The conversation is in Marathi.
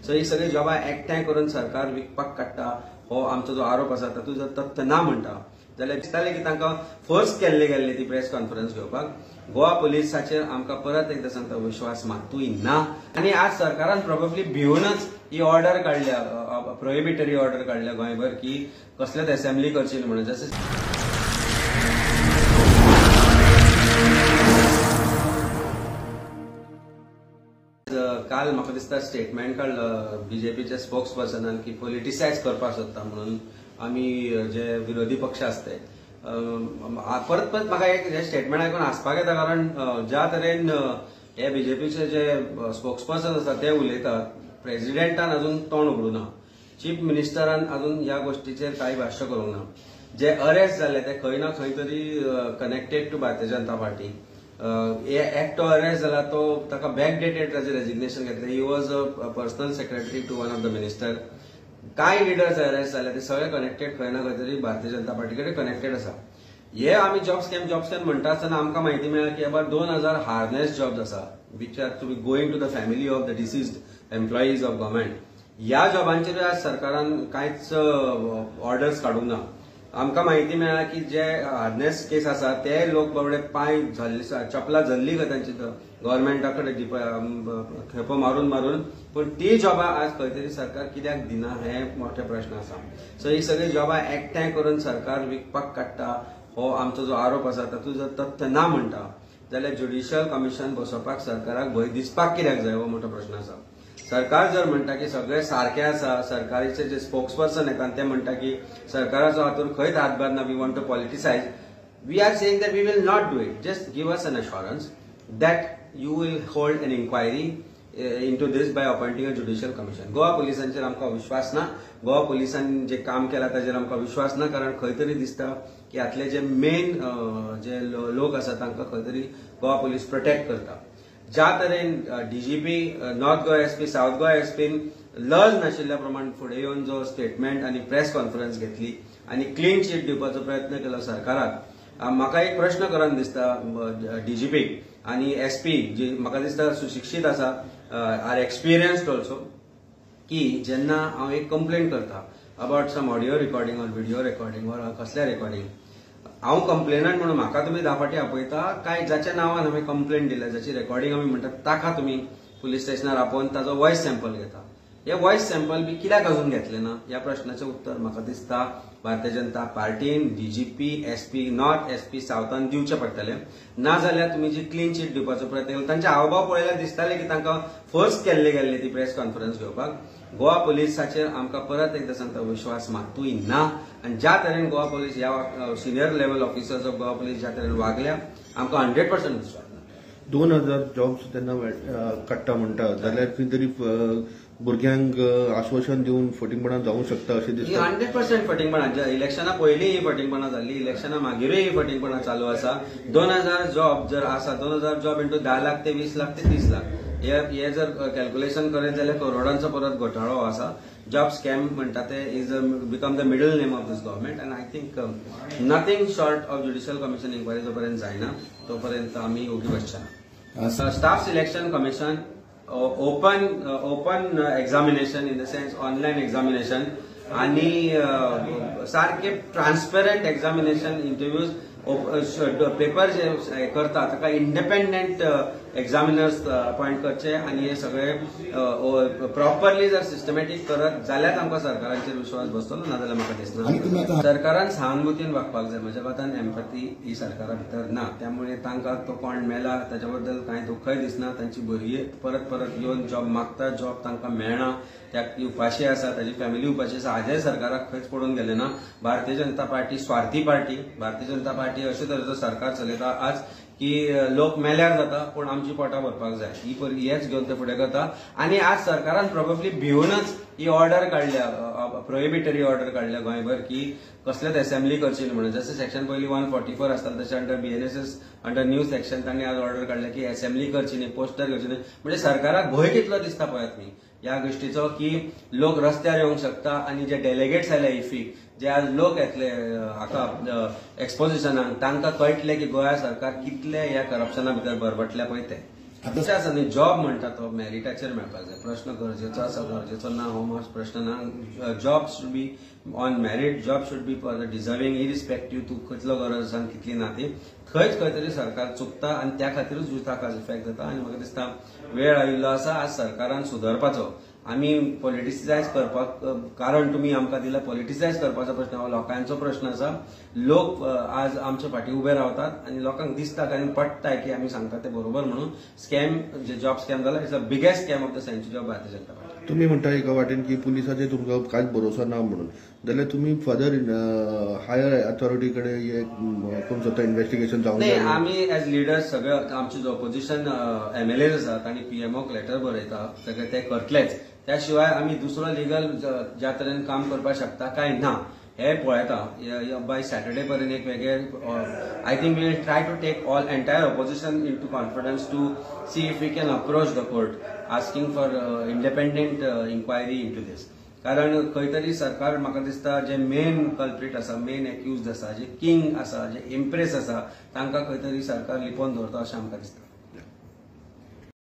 सो ही सगळी जॉबां एकठांय करून सरकार विकपाक काडटा हो आमचो जो आरोप आसा तातूंत जर तथ्य ना म्हणटा जाल्यार दिसतालें की तांकां फोर्स केल्ले गेल्ले ती प्रेस कॉन्फरन्स घेवपाक. गोवा पुलिसाचेर आमकां परत एकदां सांगता विश्वास मात्तूय ना आनी आज सरकारान प्रोबेबली भिवूनच ही ऑर्डर काडल्या, प्रोहिबिटरी ऑर्डर काडल्या गोंयभर की कसलेच असेंब्ली करची न्ही म्हणून. जशें काल म्हाका दिसता स्टेटमेंट काडलं बीजेपीच्या स्पोक्स पर्सनान की पॉलिटिसायज करपाक सोदता म्हणून आमी जे विरोधी पक्ष आसते परत परत म्हाका एक हे स्टेटमेंट आयकून हांसपाक येता. कारण ज्या तरेन हे बीजेपीचे जे स्पोक्स पर्सन आसा ते उलयतात, प्रेसिडेंटान अजून तोंड उगडूना, चीफ मिनिस्टरान अजून ह्या गोष्टीचेर कांय भाश्य करूंक ना. जे अरेस्ट जाले ते खंय ना खंय तरी कनेक्टेड टू भारतीय जनता पार्टी. एकटो अरेस्ट जाला तो ताका बॅक डेटेड ताजें रेजिग्नेशन घेतलें. He was a personal secretary to one of the minister. कांय लिडर्स अरेस्ट जाले ते सगळे कनेक्टेड खंय ना खंय तरी भारतीय जनता पार्टी कडेन कनेक्टेड आसा. हे आमी जॉब स्कॅम म्हणटा आसतना आमकां म्हायती मेळ्ळा की अबाउट 2000 हार्नेस जॉब्स आसा which are to be going to the family of the deceased employees of government. ह्या जॉबांचेर आज सरकारान कांयच ऑर्डर्स काडूंक ना. आमकां म्हायती मेळ्ळा की जे हार्नेस केस आसा ते लोक बाबडे पांय चपलां झल्ली काय तांची गव्हर्मेंटा कडेन खेपो मारून मारून, पूण ती जॉबां आज खंय तरी सरकार कित्याक दिना हे मोठे प्रश्न आसा. सो ही सगळी जॉबां एकठांय करून सरकार विकपाक काडटा हो आमचो जो आरोप आसा तातूंत जर तथ्य ना म्हणटा जाल्यार ज्युडिशियल कमिशन बसोवपाक सरकाराक भंय दिसपाक कित्याक जाय हो मोठो प्रश्न आसा. सरकार जर म्हणटा की सगळे सारखे आसा, सरकारीचे जे स्पोक्स पर्सन येतात ते म्हणटा की सरकाराचो हातूंत खंयच हातभार ना, we want to politicise. We are saying that we will not do it. Just give us an assurance that you will hold an inquiry into this by appointing a judicial commission. Goa पुलिसांचेर आमकां विश्वास ना. गोवा पुलिसांनी जे काम केलां ताचेर आमकां विश्वास ना. कारण खंय तरी दिसता की हातले जे मेन जे लोक आसा तांकां खंय तरी गोवा पुलीस प्रोटेक्ट करता. ज्या तरेन DGP, north Goa SP, south Goa एसपीन लज नाशिल्ल्या प्रमाण फुडें येवन जो स्टेटमेंट आनी प्रेस कॉन्फरन्स घेतली आनी क्लीन शीट दिवपाचो प्रयत्न केलो सरकाराक, म्हाका एक प्रश्न करून दिसता डीजीपी आनी एसपी जी म्हाका दिसता सुशिक्षीत आसा, आर एक्सपिरियन्स्ड ऑल्सो, की जेन्ना हांव एक कंप्लेंट करता about some audio recording or video recording or कसल्या रिकॉर्डिंग, हांव कंप्लेनंट म्हणून म्हाका तुमी 10 फावटी आपयता काय जाच्या नांवान हांवें कंप्लेंट दिल्या, जाची रेकॉर्डिंग आमी म्हणटा ताका तुमी पुलीस स्टेशनार आपोवन ताजो वॉयस सॅम्पल घेता. हे वॉयस सॅम्पल बी कित्याक अजून घेतले ना ह्या प्रश्नाचें उत्तर म्हाका दिसता Bharatiya Janata पार्टीन, DGP, SP, north SP साउथान दिवचे पडटले. नाजाल्यार तुमी जी क्लीन शीट दिवपाचो प्रयत्न केलो, तांचे हावभाव पळयल्यार दिसताले की तांकां फोर्स केल्ले गेल्ले ती प्रेस कॉन्फरन्स घेवपाक. गोवा पुलिसाचेर आमकां परत एकदां सांगता विश्वास मात्तूय ना. आनी ज्या तरेन गोवा पुलीस ह्या senior level officers of Goa police ज्या तरेन वागल्या आमकां 100% विश्वास ना. 2000 जॉब्स तेन्ना काडटा म्हणटा जाल्यार खंय तरी भुरग्यांक आश्वासन दिवन फटींगपणां जावंक शकता अशें दिसता. 100% फटींगपणां. इलेक्शना पयलीं ही फटींगपणां जाल्ली, इलेक्शना मागीरूय ही फटींगपणां चालू आसा. 2000 जॉब जर आसा, 2000 जॉब इंटू 10 लाख ते 20 लाख ते 30 लाख हे जर कॅल्क्युलेशन करीत जाल्यार करोडांचो परत घोटाळो आसा. जॉब स्कॅम म्हणटा ते is become the middle name of this government. And I think nothing short of judicial commission inquiry जो पर्यंत जायना तोपर्यंत आमी ओगी बसचे ना. Staff selection commission open examination in the sense online examination आनी सारखे ट्रान्सपेरंट एक्झामिनेशन इंटरव्यूज पेपर जे करता ताका इंडिपेंडंट एक्झामिनर्स अपॉइंट करचे आनी हे सगळे प्रॉपरली जर सिस्टमॅटीक करत जाल्यार आमकां सरकारांचेर विश्वास बसतलो, नाजाल्यार म्हाका दिसना. सरकारान सहानुभूतीन वागपाक जाय. म्हज्या मतान एम्पथी ही सरकारा भितर ना. त्यामुळे तांकां तो कोण मेला ताच्या बद्दल कांय दुखय दिसना. तांची भुरगीं परत परत येवन जॉब मागता, जॉब तांकां मेळना, त्याक ती उपाशी आसा, ताची फॅमिली उपाशी आसा. हाजेर सरकाराक खंयच पडून गेले ना. भारतीय जनता पार्टी स्वार्थी पार्टी. भारतीय जनता पार्टी अशे तरेचो सरकार चलयता आज की लोक मेल्यार जाता पूण आमची पोटां भरपाक जाय ही हेच घेवन ते फुडें करता. आनी आज सरकारान प्रोबेबली भिवूनच ही ऑर्डर काडल्या, प्रोहिबिटरी ऑर्डर काडल्या गोंयभर की कसलेच असेंब्ली करची न्ही म्हणून. जशें सेक्शन पयलीं 144 आसतालें तशें under BNSS under new section तांणी आज ऑर्डर काडल्या की असेंब्ली करची न्ही, पोस्टर करची न्ही. म्हणजे सरकाराक भंय कितलो दिसता पळय तुमी ह्या गोष्टीचो की लोक रस्त्यार येवंक शकता. आनी जे डेलिगेट्स आयले इफीक जे आज लोक येतले हाका एक्सपोजिशनाक तांकां कळटलें की गोंया सरकार कितले ह्या करप्शना भितर बरबटल्या पळय ते. तशें आसा न्ही जॉब म्हणटा तो मेरिटाचेर मेळपाक जाय प्रश्न गरजेचो आसा गरजेचो ना हो मात प्रश्न ना job should be on merit job should be for the deserving irrespective तूं कितलो गरज आसा आनी कितली ना ती थंयच खंय तरी सरकार चुकता आनी त्या खातीरूच युथाक हाजो इफेक्ट जाता आनी म्हाका दिसता वेळ आयिल्लो आसा आज सरकारान सुदरपाचो आमी पॉलिटिसायज करपाक कारण तुमी आमकां दिला पॉलिटिसायज करपाचो प्रश्न हो लोकांचो प्रश्न आसा लोक आज आमचे फाटी उबे रावतात आनी लोकांक दिसता आनी पडटाय की आमी सांगता ते बरोबर म्हणून स्कॅम जे जॉब स्कॅम जाला it's the biggest scam of the century of Bharatiya Janata party तुम्ही म्हणता एका वाटेन की पुलिसाचेर तुमकां कांयच भरोसा ना म्हणून जाल्यार तुम्ही फर्दर हायर अथॉरिटी कडेन कोण स्वता इन्व्हेस्टिगेशन जावंक नाही आमी एज लिडर्स सगळे आमचे जे ऑपोजिशन MLAs आसात आनी PMOक लेटर बरयता सगळे ते करतलेच त्या शिवाय आमी दुसरो लिगल ज्या तरेन काम करपाक शकता काय ना हे पळयता बाय सॅटर्डे पर्यंत एक वेगळे I think we will try to take all entire opposition into confidence to see if we can approach the court asking for independent inquiry into this कारण खंय तरी सरकार म्हाका दिसता जे मेन कल्प्रीट आसा मेन एक्युज्ड आसा जे किंग आसा जे इम्प्रेस आसा तांकां खंय तरी सरकार लिपोवन दवरता अशें आमकां दिसता